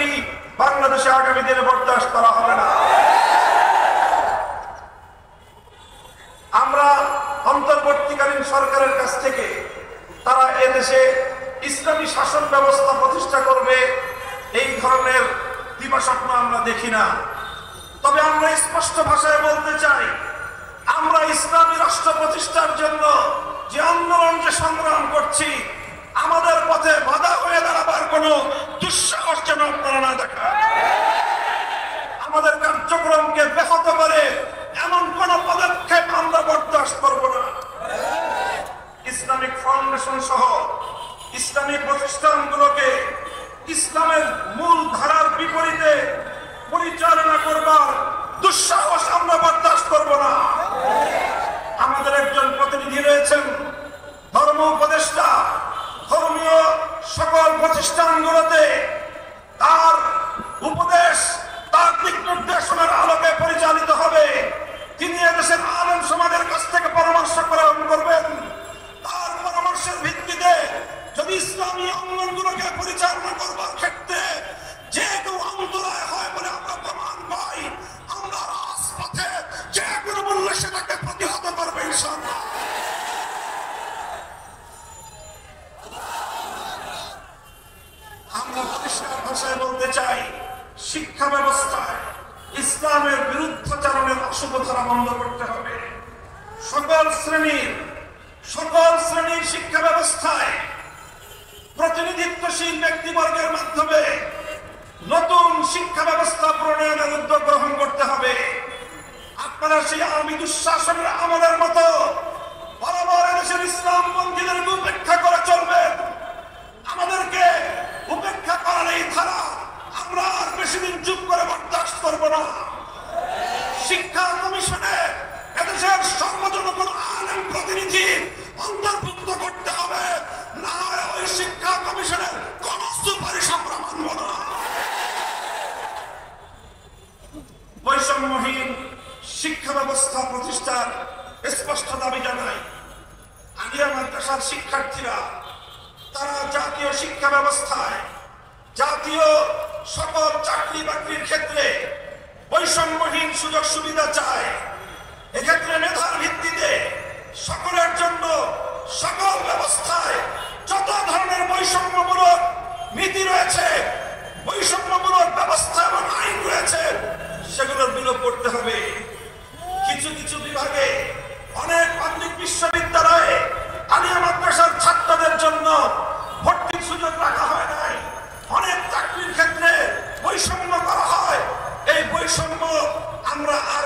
রাজনীতি বাংলাদেশে আগামী দিনে বরদাস্ত করা হবে না। আমরা অন্তর্বর্তীকালীন সরকারের কাছ থেকে তারা এদেশে ইসলামী শাসন ব্যবস্থা প্রতিষ্ঠা করবে এই ধরনের দিবাস্বপ্ন আমরা দেখি না। তবে আমরা স্পষ্ট ভাষায় বলতে চাই, আমরা ইসলামী রাষ্ট্র প্রতিষ্ঠার জন্য যে আন্দোলন যে সংগ্রাম করছি, আমাদের পথে বাধা হয়ে দাঁড়াবার কোনো দুঃসাহস যেন আপনারা না দেখান। আমাদের কার্যক্রমকে ব্যাহত করে এমন কোন পদক্ষেপ আমরা বরদাস্ত করব না। ইসলামিক ফাউন্ডেশন সহ ইসলামিক প্রতিষ্ঠানগুলোকে ইসলামের মূল ধারার বিপরীতে পরিচালনা করবার দুঃসাহস আমরা বরদাস্ত করব না। আমাদের একজন প্রতিনিধি রয়েছেন, ধর্ম উপদেষ্টা, ধর্মীয় সকল প্রতিষ্ঠানগুলোতে তার উপদেশ, তার দিক নির্দেশনার আলোকে পরিচালিত হবে। তিনি এদেশের আলেম সমাজের কাছ থেকে পরামর্শ গ্রহণ করবেন। তার পরামর্শের ভিত্তিতে যদি ইসলামী অঙ্গনগুলোকে পরিচালনা করবার ক্ষেত্রে যে কেউ আন্দোলন হয় বলে আমরা প্রমাণ পাই, আমরা রাজপথে যে কোনো মূল্যে সেটাকে প্রতিহত করবো ইনশাআল্লাহ। আমরা পরিষ্কার ভাষায় বলতে চাই, শিক্ষা ব্যবস্থায় ইসলামের বিরুদ্ধাচরণের অশুভ ধারা বন্ধ করতে হবে। সকল শ্রেণীর শিক্ষা ব্যবস্থায় প্রতিনিধিত্বশীল ব্যক্তিবর্গের মাধ্যমে নতুন শিক্ষা ব্যবস্থা প্রণয়নের উদ্যোগ গ্রহণ করতে হবে। আপনারা সেই আওয়ামী দুঃশাসনের আমলের মতো বরাবর দেশের ইসলামপন্থীদেরকে উপেক্ষা করে চলবেন। আমাদেরকে উপেক্ষা করার এই ধারা আমরা আর বেশি দিন চুপ করে বরদাস্ত করব না। শিক্ষা কমিশনে এদেশের সর্বজনগণ আলেম প্রতিনিধি অন্তর্ভুক্ত করতে হবে, না ওই শিক্ষা কমিশনের কোন সুপারিশ আমরা মানব না। বৈষম্যহীন শিক্ষা ব্যবস্থা প্রতিষ্ঠার স্পষ্ট দাবি জানাই। আলিয়া মাদ্রাসার শিক্ষার্থীরা তারা জাতীয় শিক্ষা ব্যবস্থায়, জাতীয় সকল চাকরি বাকরির ক্ষেত্রে বৈষম্যহীন সুযোগ সুবিধা চায়। এক্ষেত্রে মেধার ভিত্তিতে সকলের জন্য সকল ব্যবস্থায় যত ধরনের বৈষম্যমূলক নীতি রয়েছে, বৈষম্যমূলক ব্যবস্থা এবং আইন রয়েছে, সেগুলোর বিলোপ করতে হবে। কিছু কিছু বিভাগে, অনেক পাবলিক বিশ্ববিদ্যালয়ে আলিয়া মাদ্রাসার ছাত্রদের জন্য ভর্তির সুযোগ রাখা হয় নাই। অনেক চাকরির ক্ষেত্রে বৈষম্য করা হয়। এই বৈষম্য আমরা আর